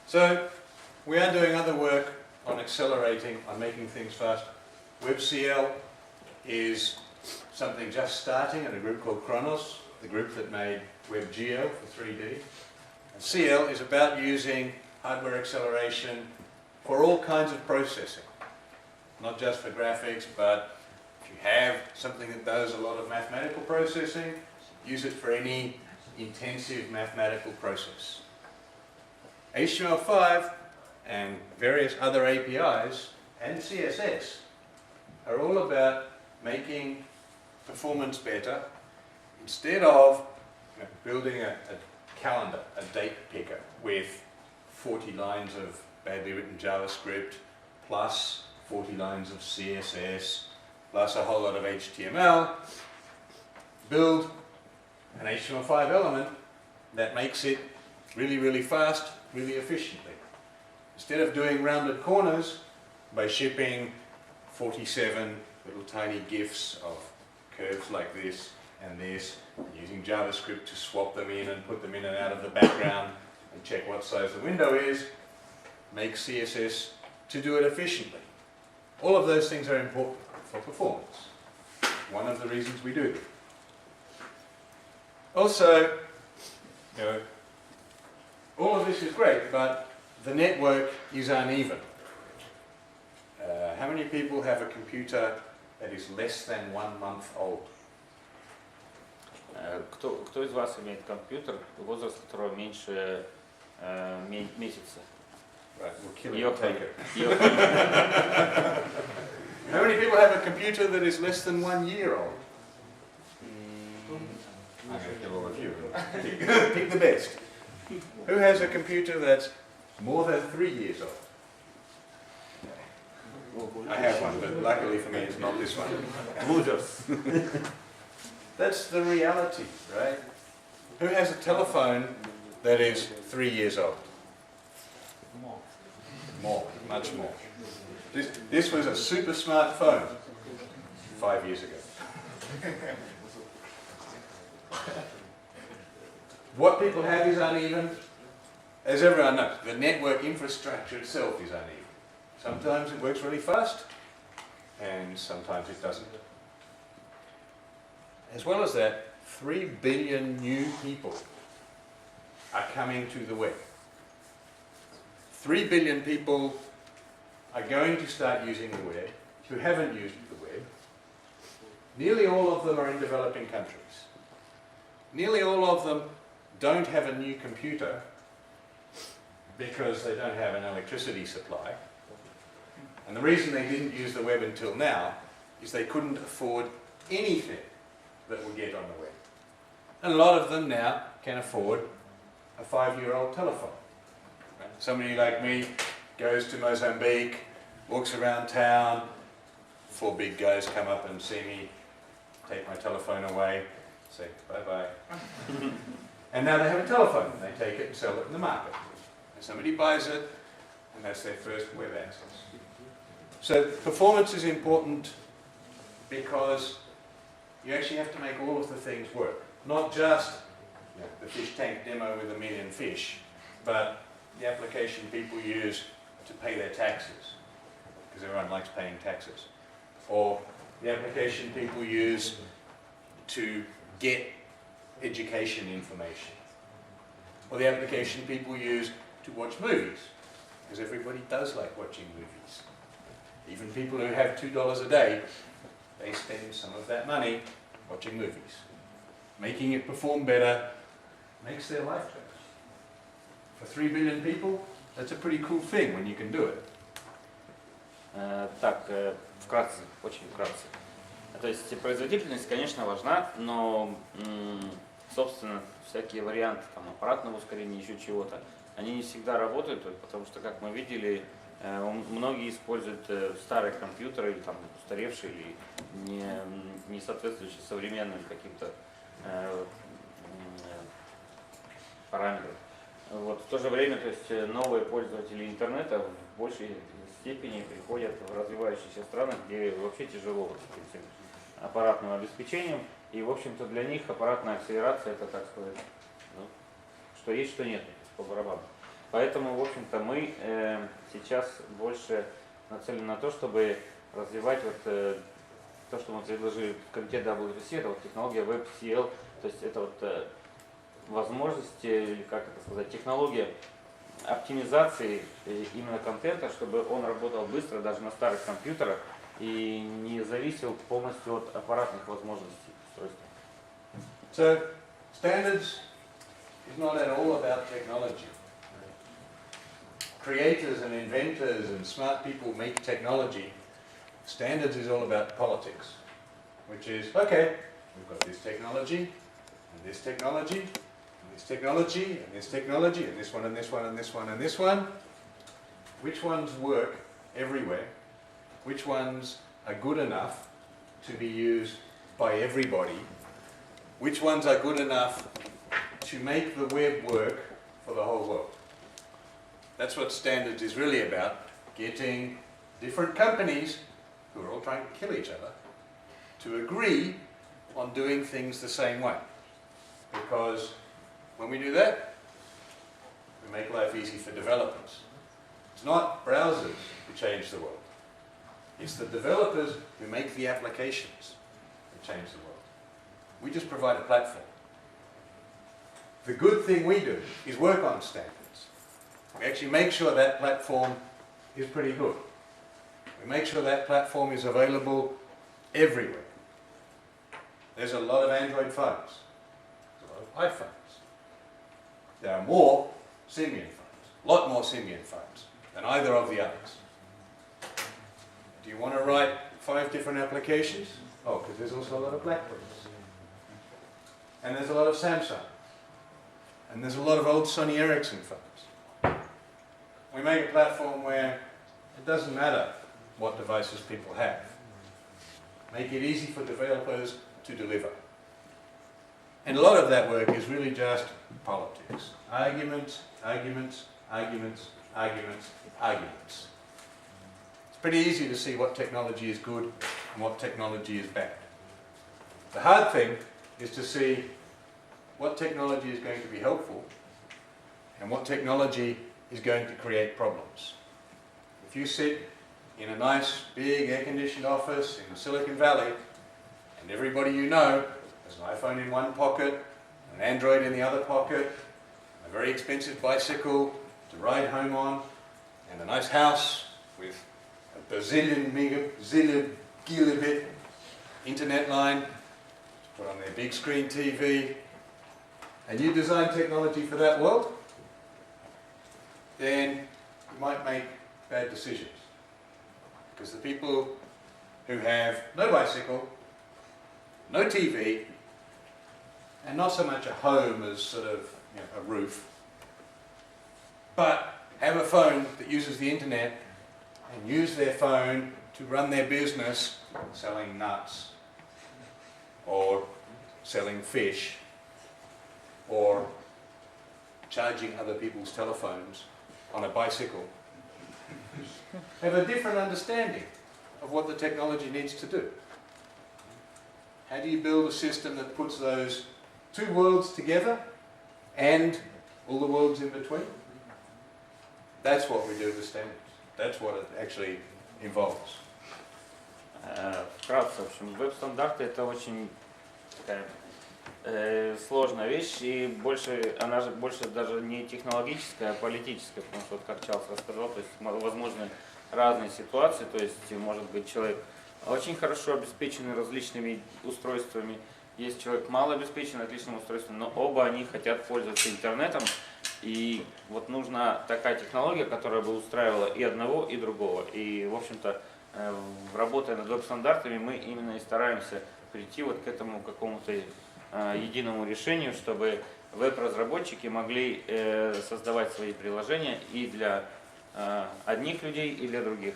So we are doing other work on accelerating, on making things faster. WebCL is something just starting in a group called Chronos, the group that made WebGeo for 3D. And CL is about using hardware acceleration for all kinds of processing, not just for graphics, but if you have something that does a lot of mathematical processing, use it for any intensive mathematical process. HTML5 and various other APIs and CSS are all about making performance better instead of building a calendar, a date picker with 40 lines of badly written JavaScript plus 40 lines of CSS plus a whole lot of HTML. Build an HTML5 element that makes it really, really fast, really efficiently. Instead of doing rounded corners by shipping 47 little tiny GIFs of curves like this and this, and using JavaScript to swap them in and put them in and out of the background and check what size the window is, make CSS to do it efficiently. All of those things are important for performance. One of the reasons we do them. Also, all of this is great, but the network is uneven. How many people have a computer that is less than 1 month old? Кто из вас имеет компьютер, возраст которого меньше месяца? Right, we'll kill it and take it. Йохан. How many people have a computer that is less than 1 year old? I'm going to kill all of you. Pick the best. Who has a computer that's more than 3 years old? I have one, but luckily for me it's not this one. Losers. That's the reality, right? Who has a telephone that is 3 years old? More, much more. This was a super smart phone 5 years ago. What people have is uneven. As everyone knows, the network infrastructure itself is uneven. Sometimes it works really fast, and sometimes it doesn't. As well as that, 3 billion new people are coming to the web. 3 billion people are going to start using the web who haven't used the web. Nearly all of them are in developing countries. Nearly all of them don't have a new computer because they don't have an electricity supply. And the reason they didn't use the web until now is they couldn't afford anything that would get on the web. And a lot of them now can afford a 5-year-old telephone. Somebody like me goes to Mozambique, walks around town, 4 big guys come up and see me, take my telephone away, say bye-bye. And now they have a telephone, and they take it and sell it in the market. And somebody buys it, and that's their first web access. So performance is important because you actually have to make all of the things work. Not just the fish tank demo with 1 million fish, but the application people use to pay their taxes, because everyone likes paying taxes. Or the application people use to get education information. Or the application people use to watch movies, because everybody does like watching movies. Even people who have $2 a day, they spend some of that money watching movies. Making it perform better makes their life better. For 3 billion people, that's a pretty cool thing when you can do it. Так, вкратце, очень вкратце. То есть производительность, конечно, важна, но, собственно, всякие варианты там, аппаратного ускорения, еще чего-то, они не всегда работают, потому что, как мы видели, многие используют старые компьютеры, или там устаревшие, или не соответствующие современным каким-то параметрам. Вот. В то же время, то есть новые пользователи интернета в большей степени приходят в развивающиеся страны, где вообще тяжело с этим аппаратным обеспечением, и, в общем-то, для них аппаратная акселерация — это, так сказать, ну, что есть, что нет, по барабану. Поэтому, в общем-то, мы сейчас больше нацелены на то, чтобы развивать вот то, что мы предложили в комитет WWDC, это вот технология WebCL, то есть это вот возможности, или как это сказать, технология оптимизации именно контента, чтобы он работал быстро даже на старых компьютерах и не зависел полностью от аппаратных возможностей устройства. So, standards is not at all about technology. Creators and inventors and smart people make technology. Standards is all about politics, which is, okay, we've got this technology, and this technology, and this technology, and this technology, and this one, and this one, and this one, and this one. Which ones work everywhere? Which ones are good enough to be used by everybody? Which ones are good enough to make the web work for the whole world? That's what standards is really about, getting different companies who are all trying to kill each other to agree on doing things the same way. Because when we do that, we make life easy for developers. It's not browsers who change the world. It's the developers who make the applications who change the world. We just provide a platform. The good thing we do is work on standards. We actually make sure that platform is pretty good. We make sure that platform is available everywhere. There's a lot of Android phones. There's a lot of iPhones. There are more Symbian phones. A lot more Symbian phones than either of the others. Do you want to write 5 different applications? Oh, because there's also a lot of Blackberries. And there's a lot of Samsung. And there's a lot of old Sony Ericsson phones. We make a platform where it doesn't matter what devices people have. Make it easy for developers to deliver. And a lot of that work is really just politics. Arguments, arguments, arguments, arguments, arguments. It's pretty easy to see what technology is good and what technology is bad. The hard thing is to see what technology is going to be helpful and what technology is going to create problems. If you sit in a nice, big, air-conditioned office in Silicon Valley, and everybody you know has an iPhone in one pocket, an Android in the other pocket, a very expensive bicycle to ride home on, and a nice house with a bazillion gigabit internet line to put on their big screen TV, and you design technology for that world, then you might make bad decisions. Because the people who have no bicycle, no TV, and not so much a home as sort of a roof, but have a phone that uses the internet and use their phone to run their business selling nuts or selling fish or charging other people's telephones on a bicycle, have a different understanding of what the technology needs to do. How do you build a system that puts those two worlds together and all the worlds in between? That's what we do with standards. That's what it actually involves. Вкратце, в общем, веб-стандарты это очень такая сложная вещь, и она же больше даже не технологическая, а политическая, потому что, вот, как Чарльз рассказал, то есть возможны разные ситуации, то есть может быть человек очень хорошо обеспеченный различными устройствами, есть человек мало обеспеченный отличным устройством, но оба они хотят пользоваться интернетом, и вот нужна такая технология, которая бы устраивала и одного, и другого. И, в общем-то, работая над веб-стандартами, мы именно и стараемся прийти вот к этому какому-то единому решению, чтобы веб-разработчики могли создавать свои приложения и для одних людей, и для других.